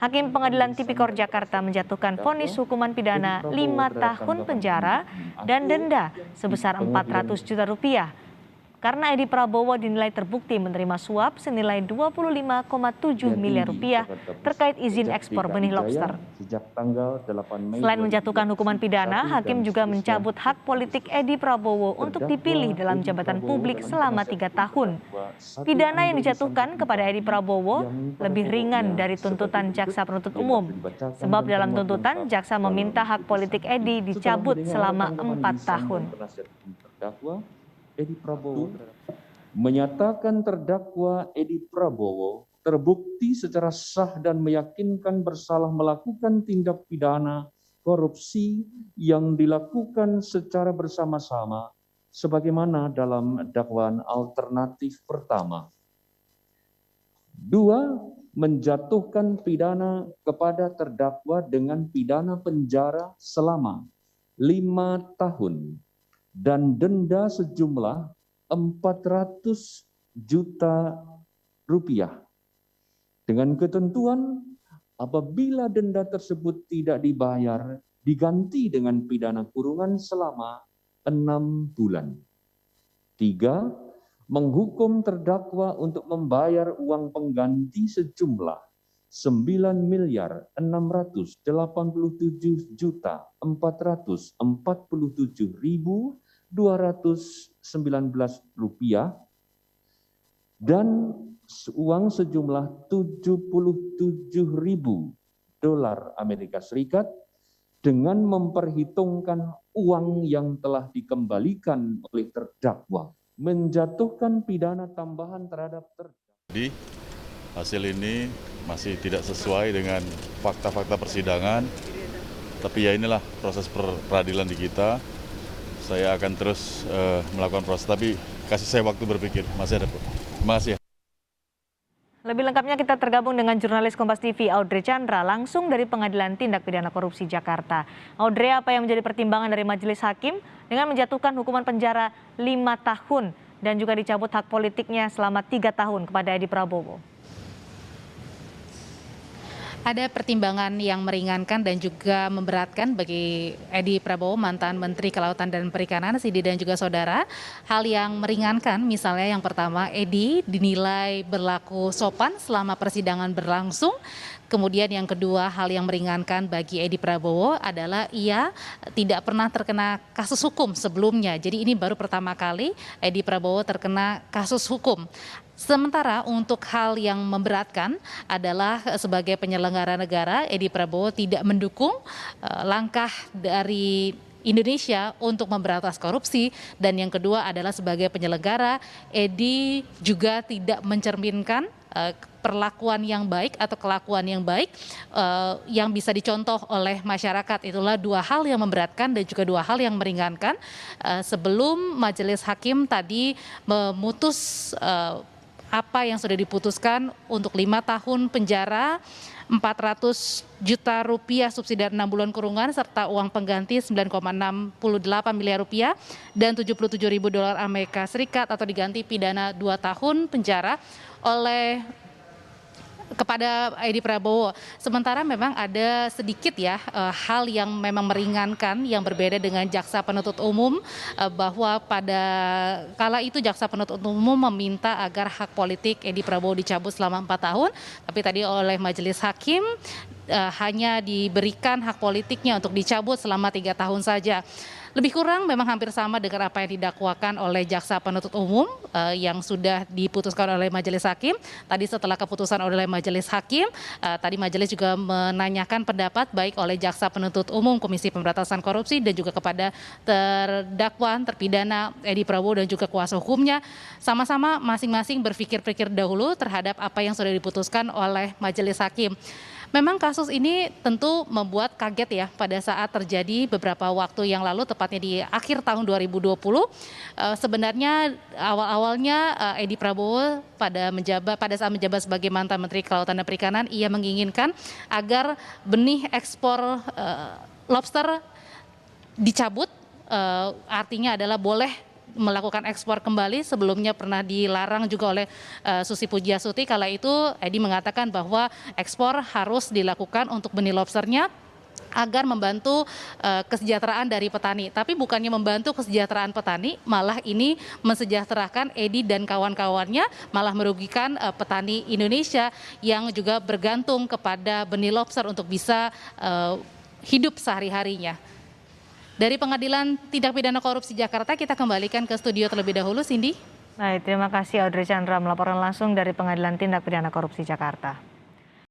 Hakim Pengadilan Tipikor Jakarta menjatuhkan vonis hukuman pidana 5 tahun penjara dan denda sebesar 400 juta rupiah karena Edi Prabowo dinilai terbukti menerima suap senilai 25,7 miliar rupiah terkait izin ekspor benih lobster. Selain menjatuhkan hukuman pidana, hakim juga mencabut hak politik Edi Prabowo untuk dipilih dalam jabatan publik selama 3 tahun. Pidana yang dijatuhkan kepada Edi Prabowo lebih ringan dari tuntutan jaksa penuntut umum. Sebab dalam tuntutan, jaksa meminta hak politik Edi dicabut selama 4 tahun. Edi Prabowo menyatakan terdakwa Edi Prabowo terbukti secara sah dan meyakinkan bersalah melakukan tindak pidana korupsi yang dilakukan secara bersama-sama sebagaimana dalam dakwaan alternatif pertama. 2. Menjatuhkan pidana kepada terdakwa dengan pidana penjara selama 5 tahun dan denda sejumlah 400 juta rupiah. Dengan ketentuan apabila denda tersebut tidak dibayar, diganti dengan pidana kurungan selama 6 bulan. 3. Menghukum terdakwa untuk membayar uang pengganti sejumlah 9.487.447.219 rupiah dan uang sejumlah 77.000 dolar Amerika Serikat dengan memperhitungkan uang yang telah dikembalikan oleh terdakwa, menjatuhkan pidana tambahan terhadap terdakwa. Jadi hasil ini masih tidak sesuai dengan fakta-fakta persidangan, tapi ya inilah proses peradilan di kita. Saya akan terus melakukan proses, tapi kasih saya waktu berpikir. Masih ada. Terima kasih. Lebih lengkapnya kita tergabung dengan jurnalis Kompas TV Audrey Chandra langsung dari Pengadilan Tindak Pidana Korupsi Jakarta. Audrey, apa yang menjadi pertimbangan dari majelis hakim dengan menjatuhkan hukuman penjara 5 tahun dan juga dicabut hak politiknya selama 3 tahun kepada Edi Prabowo? Ada pertimbangan yang meringankan dan juga memberatkan bagi Edi Prabowo, mantan Menteri Kelautan dan Perikanan, Sidi dan juga saudara. Hal yang meringankan misalnya yang pertama, Edi dinilai berlaku sopan selama persidangan berlangsung. Kemudian yang kedua, hal yang meringankan bagi Edi Prabowo adalah ia tidak pernah terkena kasus hukum sebelumnya. Jadi ini baru pertama kali Edi Prabowo terkena kasus hukum. Sementara untuk hal yang memberatkan adalah sebagai penyelenggara negara, Edi Prabowo tidak mendukung langkah dari Indonesia untuk memberantas korupsi, dan yang kedua adalah sebagai penyelenggara, Edi juga tidak mencerminkan perlakuan yang baik atau kelakuan yang baik yang bisa dicontoh oleh masyarakat. Itulah dua hal yang memberatkan dan juga dua hal yang meringankan sebelum majelis hakim tadi memutus apa yang sudah diputuskan untuk 5 tahun penjara, 400 juta rupiah subsidi 6 bulan kurungan serta uang pengganti 9,68 miliar rupiah dan 77.000 dolar Amerika Serikat atau diganti pidana 2 tahun penjara oleh kepada Edi Prabowo. Sementara memang ada sedikit ya hal yang memang meringankan yang berbeda dengan jaksa penuntut umum, bahwa pada kala itu jaksa penuntut umum meminta agar hak politik Edi Prabowo dicabut selama 4 tahun, tapi tadi oleh majelis hakim hanya diberikan hak politiknya untuk dicabut selama 3 tahun saja. Lebih kurang memang hampir sama dengan apa yang didakwakan oleh jaksa penuntut umum yang sudah diputuskan oleh majelis hakim. Tadi setelah keputusan oleh majelis hakim, tadi majelis juga menanyakan pendapat baik oleh jaksa penuntut umum, Komisi Pemberantasan Korupsi dan juga kepada terdakwa, terpidana Edi Prabowo dan juga kuasa hukumnya. Sama-sama masing-masing berpikir-pikir dahulu terhadap apa yang sudah diputuskan oleh majelis hakim. Memang kasus ini tentu membuat kaget ya pada saat terjadi beberapa waktu yang lalu, tepatnya di akhir tahun 2020. Sebenarnya awal-awalnya Edi Prabowo pada saat menjabat sebagai mantan Menteri Kelautan dan Perikanan, ia menginginkan agar benih ekspor lobster dicabut, artinya adalah boleh melakukan ekspor kembali. Sebelumnya pernah dilarang juga oleh Susi Pujiastuti. Kala itu Edi mengatakan bahwa ekspor harus dilakukan untuk benih lobsternya agar membantu kesejahteraan dari petani. Tapi bukannya membantu kesejahteraan petani, malah ini mensejahterakan Edi dan kawan-kawannya, malah merugikan petani Indonesia yang juga bergantung kepada benih lobster untuk bisa hidup sehari-harinya. Dari Pengadilan Tindak Pidana Korupsi Jakarta, kita kembalikan ke studio terlebih dahulu, Cindy. Baik, terima kasih Audrey Chandra melaporkan langsung dari Pengadilan Tindak Pidana Korupsi Jakarta.